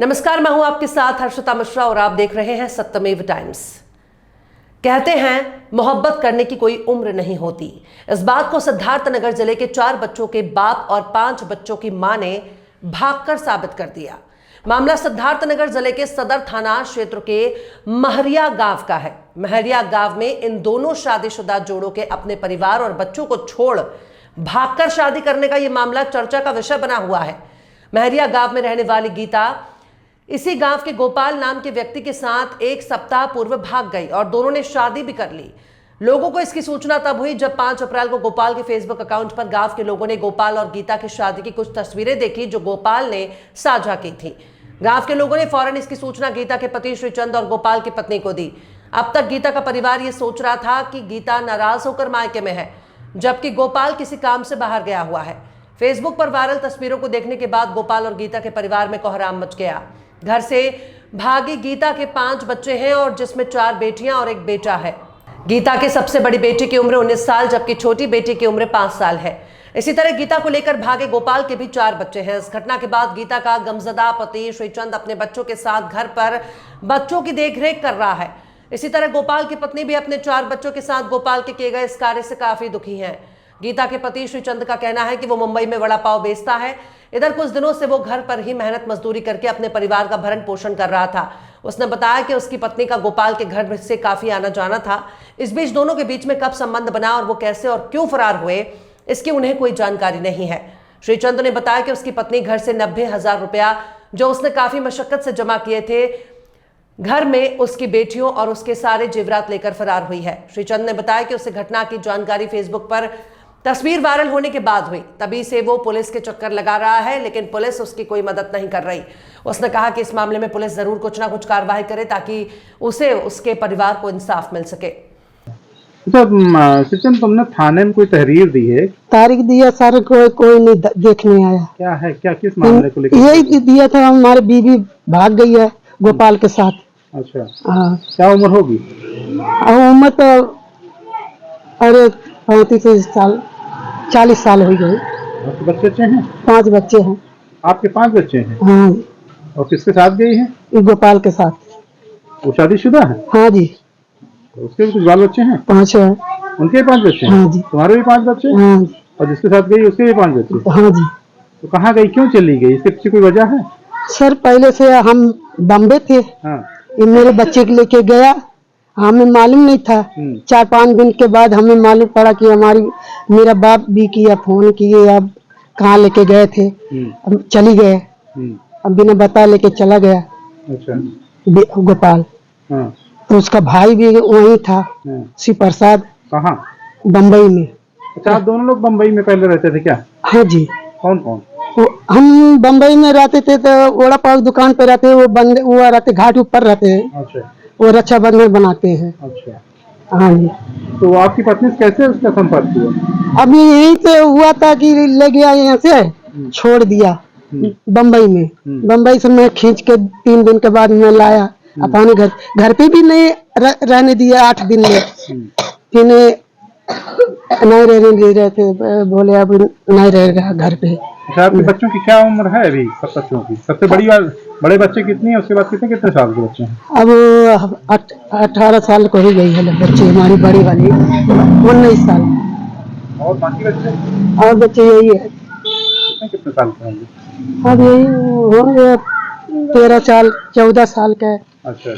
नमस्कार, मैं हूं आपके साथ हर्षिता मिश्रा और आप देख रहे हैं सत्यमेव टाइम्स। कहते हैं मोहब्बत करने की कोई उम्र नहीं होती। इस बात को सिद्धार्थनगर जिले के 4 बच्चों के बाप और 5 बच्चों की मां ने भागकर साबित कर दिया। मामला सिद्धार्थनगर जिले के सदर थाना क्षेत्र के महरिया गांव का है। महरिया गांव में इन दोनों शादीशुदा जोड़ों के अपने परिवार और बच्चों को छोड़ भागकर शादी करने का यह मामला चर्चा का विषय बना हुआ है। महरिया गांव में रहने वाली गीता इसी गांव के गोपाल नाम के व्यक्ति के साथ 1 सप्ताह पूर्व भाग गई और दोनों ने शादी भी कर ली। लोगों को इसकी सूचना तब हुई जब 5 अप्रैल को गोपाल के फेसबुक अकाउंट पर गांव के लोगों ने गोपाल और गीता की शादी की कुछ तस्वीरें देखी जो गोपाल ने साझा की थी। गांव के लोगों ने फौरन इसकी सूचना गीता के पति श्रीचंद और गोपाल की पत्नी को दी। अब तक गीता का परिवार यह सोच रहा था कि गीता नाराज होकर मायके में है, जबकि गोपाल किसी काम से बाहर गया हुआ है। फेसबुक पर वायरल तस्वीरों को देखने के बाद गोपाल और गीता के परिवार में कोहराम मच गया। घर से भागी गीता के 5 बच्चे हैं और जिसमें 4 बेटियां और 1 बेटा है। गीता की सबसे बड़ी बेटी की उम्र 19 साल जबकि छोटी बेटी की उम्र 5 साल है। इसी तरह गीता को लेकर भागे गोपाल के भी 4 बच्चे हैं। इस घटना के बाद गीता का गमजदा पति श्रीचंद अपने बच्चों के साथ घर पर बच्चों की देखरेख कर रहा है। इसी तरह गोपाल की पत्नी भी अपने 4 बच्चों के साथ गोपाल के किए गए इस कार्य से काफी दुखी हैं। गीता के पति श्रीचंद का कहना है कि वो मुंबई में वड़ा पाव बेचता है। इधर कुछ दिनों से वो घर पर ही मेहनत मजदूरी करके अपने परिवार का भरण पोषण कर रहा था। उसने बताया कि उसकी पत्नी का गोपाल के घर से काफी आना जाना था। इस बीच दोनों के बीच में कब संबंध बना और वो कैसे और क्यों फरार हुए, इसकी उन्हें कोई जानकारी नहीं है। श्रीचंद ने बताया कि उसकी पत्नी घर से 90,000 रुपया जो उसने काफी मशक्कत से जमा किए थे, घर में उसकी बेटियों और उसके सारे जेवरात लेकर फरार हुई है। श्रीचंद ने बताया कि उसे घटना की जानकारी फेसबुक पर तस्वीर वायरल होने के बाद हुई, तभी से वो पुलिस के चक्कर लगा रहा है, लेकिन पुलिस उसकी कोई मदद नहीं कर रही। उसने कहा कि इस मामले में पुलिस जरूर कुछ ना कुछ कार्रवाई करे ताकि उसे उसके परिवार को इंसाफ मिल सके। सचिन, तुमने थाने में कोई तहरीर दी है? तारीख दिया सर, कोई नहीं देखने आया। क्या है, क्या किस मामले को लेकर? यही दिया था, हमारी बीवी भाग गई है गोपाल के साथ। अच्छा, हाँ। क्या उम्र होगी? उम्र तो अरे 35 साल 40 साल हो गए। आपके बच्चे हैं? 5 बच्चे हैं। आपके 5 बच्चे हैं? हाँ। और किसके साथ गई हैं? गोपाल के साथ। वो शादीशुदा है? हाँ जी। तो उसके भी कुछ बाल बच्चे हैं? 5 है। उनके 5 बच्चे हैं? हाँ जी। तुम्हारे भी 5 बच्चे? हाँ जी। और जिसके साथ गई उसके भी 5 बच्चे? हाँ जी। तो कहाँ गई, क्यों चली गई, इसके पीछे कोई वजह है? सर पहले से हम बम्बे थे। हाँ। ये मेरे बच्चे को लेके गया, हमें मालूम नहीं था। 4-5 दिन के बाद हमें मालूम पड़ा कि मेरा बाप भी किया, फोन किए, अब कहाँ लेके गए थे। अब चली गए, अब बिना बता लेके चला गया। अच्छा। गोपाल। हाँ। तो उसका भाई भी वहीं था, श्री प्रसाद। कहाँ? बम्बई में। अच्छा, आप दोनों लोग बम्बई में पहले रहते थे क्या? हाँ जी। कौन कौन? हम बम्बई में रहते थे तो वड़ा पाव दुकान पे रहते, वो रहते घाट ऊपर रहते हैं। अच्छा। वो रक्षाबंधन बनाते हैं। अच्छा। हाँ जी। तो आपकी पत्नी से कैसे उसका संपर्क हुआ? अभी यहीं पे हुआ था कि ले गया यहाँ से, छोड़ दिया बम्बई में। बम्बई से मैं खींच के 3 दिन के बाद मैं लाया अपने घर पे भी नहीं रहने दिया। 8 दिन में फिर नहीं रहने दे रहे थे, बोले अब नहीं रहेगा घर पे। अच्छा, आपके बच्चों की क्या उम्र है अभी? सब बच्चों की सबसे बड़े बच्चे कितनी है, उसके बाद कितने साल के बच्चे हैं? अब 18 साल को ही गई है बच्चे, हमारी बड़ी वाली 19 साल। और बाकी बच्चे? और बच्चे यही है। कितने साल के होंगे? अब यही होंगे 13 साल 14 साल का। अच्छा।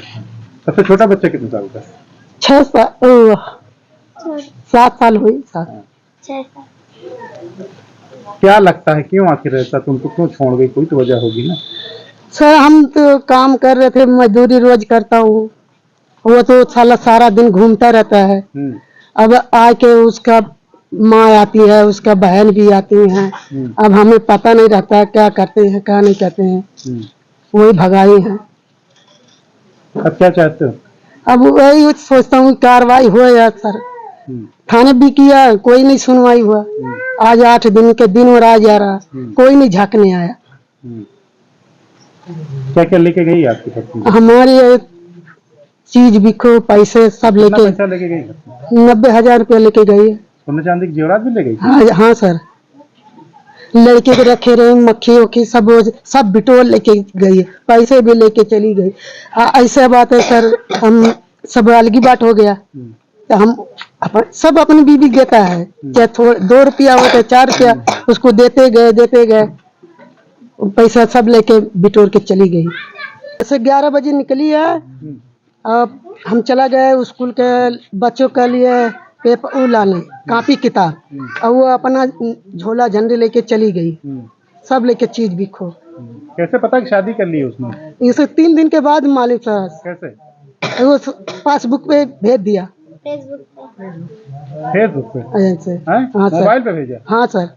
सबसे छोटा बच्चा कितने साल का? 6 साल 7 साल हुई। 6 साल। क्या लगता है क्यों आखिर ऐसा, तुमको क्यों छोड़ गई? कोई तो वजह होगी ना। सर हम तो काम कर रहे थे, मजदूरी रोज करता हूँ, वो तो सारा दिन घूमता रहता है। अब आके उसका माँ आती है, उसका बहन भी आती है। अब हमें पता नहीं रहता क्या करते हैं क्या नहीं करते हैं, वही भगाई है। अब क्या चाहते हो? अब वही सोचता हूँ कार्रवाई हो यार सर। थाने भी किया, कोई नहीं सुनवाई हुआ। आज 8 दिन के दिन और आज आ रहा, कोई नहीं झांकने आया। क्या क्या लेके गई आपकी पत्नी? हमारी चीज बिको, पैसे सब लेके गई? 90,000 रुपया लेके गई है। सोने चांदी की जेवरात भी ले गई? हाँ सर। लड़के के रखे रहे मक्खी वक्खी सब बिटोर लेके गई, पैसे भी लेके चली गई। ऐसे बात है सर, हम सब अलगी बात हो गया। तो हम सब अपनी बीवी देता है, चाहे 2 रुपया हो चाहे 4 रुपया, उसको देते गए पैसा सब लेके बिटोर के चली गई। ऐसे 11 बजे निकली है। अब हम चला गए स्कूल के बच्चों के लिए पेपर लाने, कॉपी किताब, और वो अपना झोला झंडे लेके चली गई, सब लेके चीज भी खो। कैसे पता कि शादी कर ली उसने? इसे 3 दिन के बाद मालूम सर। कैसे? वो पासबुक पे भेज दिया, फेसबुक पे? ऐसे। हाँ सर, मोबाइल पे भेजा? हाँ सर।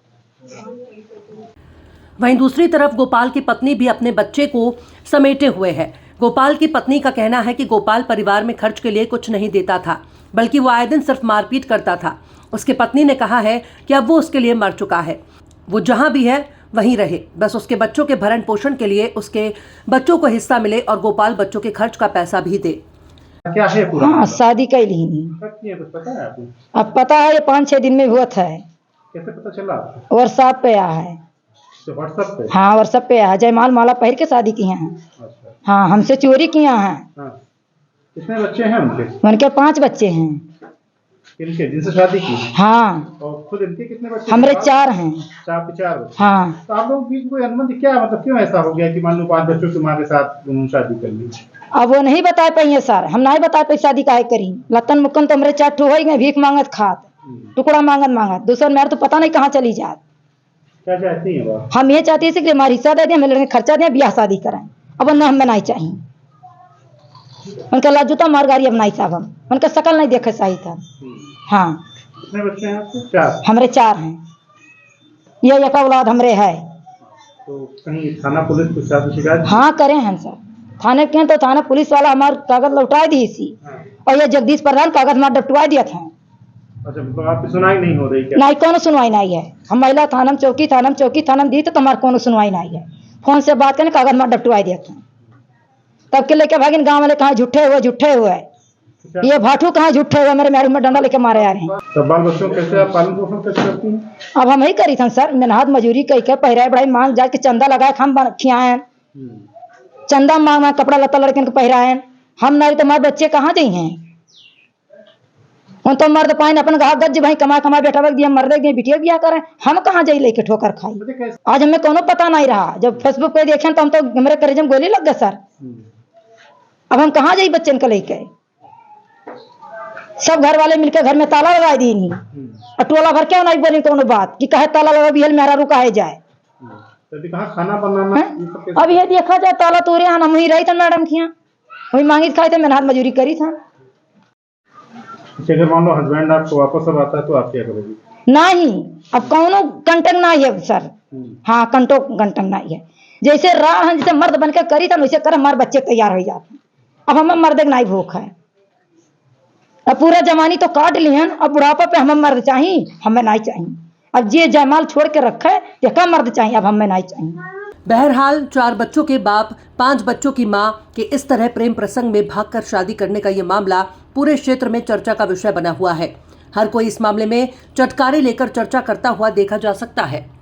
वहीं दूसरी तरफ गोपाल की पत्नी भी अपने बच्चे को समेटे हुए है। गोपाल की पत्नी का कहना है कि गोपाल परिवार में खर्च के लिए कुछ नहीं देता था, बल्कि वो आए दिन सिर्फ मारपीट करता था। उसके पत्नी ने कहा है कि अब वो उसके लिए मर चुका है, वो जहां भी है वहीं रहे, बस उसके बच्चों के भरण पोषण के लिए उसके बच्चों को हिस्सा मिले और गोपाल बच्चों के खर्च का पैसा भी दे। क्या है पूरा? हाँ, शादी कैली नहीं। कुछ पता है आपको? अब पता है, ये 5-6 दिन में हुआ था। कैसे पता चला? व्हाट्सएप पे आया है। व्हाट्सएप पे? हाँ, व्हाट्सएप पे आया है। जयमाल माला पहन के शादी किए हैं। अच्छा। हाँ, हमसे चोरी किया है। हाँ। कितने बच्चे हैं उनके? उनके 5 बच्चे हैं। इनके जिनसे शादी की? हाँ। और खुद इनके कितने बच्चे? हमरे 4 हैं। 4 बच्चे? हाँ। तो आप लोग बीच कोई अनुबंध क्या, मतलब क्यों ऐसा हो गया कि मान लो 5 बच्चों की माँ के साथ उन्होंने शादी कर ली? अब वो नहीं बता पाइए सर, हम नहीं बता पाई शादी काहे करी। लतन मुक्कन तो हमरे 4 ठो हो गए, भीख मांगत खात, टुकड़ा मांगत दूसरा मेरे तो पता नहीं कहाँ चली जात। क्या चाहती है वो? हम ये चाहते हैं कि हमारा हिस्सा दे दें, हमें लड़के खर्चा दें, ब्याह शादी कराएं। अब न हमें नहीं चाहिए। उनका लाजूता मारगारी अब नहीं साहब, हम उनका शकल नहीं देखे सही था। हाँ। कितने बच्चे हैं आपके? 4? हमरे 4 हैं। ये एक औलाद हमरे है। तो कहीं थाना पुलिस कुछ शिकायत? हाँ करे हैं सर, थाने के तो थाना पुलिस वाला हमारे कागज लौटा दी इसी। हाँ। और ये जगदीश प्रधान कागज हमारा डटवा दिया था। अच्छा, मतलब आपकी सुनाई नहीं हो रही क्या? नहीं, कोनो सुनवाई नहीं है। हम महिला थाना में चौकी दी तो हमारे कोनो सुनवाई नहीं है। फोन से बात करने कागज हमारा डटवा दिया था। तब के लेके भागिन गाँव वाले कहाँ झूठे हुए। ये भाटू कहाँ झूठे हुए, मेरे मैडम में डंडा लेके मारे आ रहे हैं। तब बाल बच्चों कैसे आप पालन पोषण कैसे करती हैं? अब हम ही करी था सर, मेहनत मजूरी कह के पहराई बढ़ाई मांग जाके चंदा लगाए, हम खियाए चंदा मांग कपड़ा लत्ता लड़के को पहराए। हम नहीं तो हमारे बच्चे कहाँ गई हैं। उन तो मर्द पाइन अपन कहा गज भाई कमा बैठा रख दिया, मर्द गए बिटिया बिया करें, हम कहाँ जाई लेके ठोकर खाई। आज हमें कोनो पता नहीं रहा, जब फेसबुक पे देखे तो हम तो मेरे करेजे में गोली लग गए सर। अब हम कहाँ जाई बच्चन को लेके। सब घर वाले मिलकर घर में ताला लगा दी नहीं, और टोला भर क्या नहीं बोली कोनो बात कि कहे ताला लगा भी मेरा रुका है जाए। खाना बनाना अब ये देखा जाए ताला तोड़े हम ही रही था मैडम की, वही मांगी खाई थे, मेहनत मजूरी करी था। अगर मान लो हस्बैंड आपको वापस अब आता है तो आप क्या करोगे? नहीं, अब कौनो कंटक नहीं है सर। हाँ, कंटक नहीं है। जैसे राह जैसे मर्द बन के करी था वैसे कर, हमारे बच्चे तैयार हो जाते। अब हमें मर्द नहीं भूख है। अब पूरा जमानी तो काट लियन, अब बुढ़ापा पे हमें मर्द चाहिए, हमें नहीं चाहिए। अब ये जयमाल छोड़ के रखे तो क्या मर्द चाहिए, अब हमें नहीं चाहिए। बहरहाल 4 बच्चों के बाप 5 बच्चों की मां के इस तरह प्रेम प्रसंग में भागकर शादी करने का ये मामला पूरे क्षेत्र में चर्चा का विषय बना हुआ है। हर कोई इस मामले में चटकारे लेकर चर्चा करता हुआ देखा जा सकता है।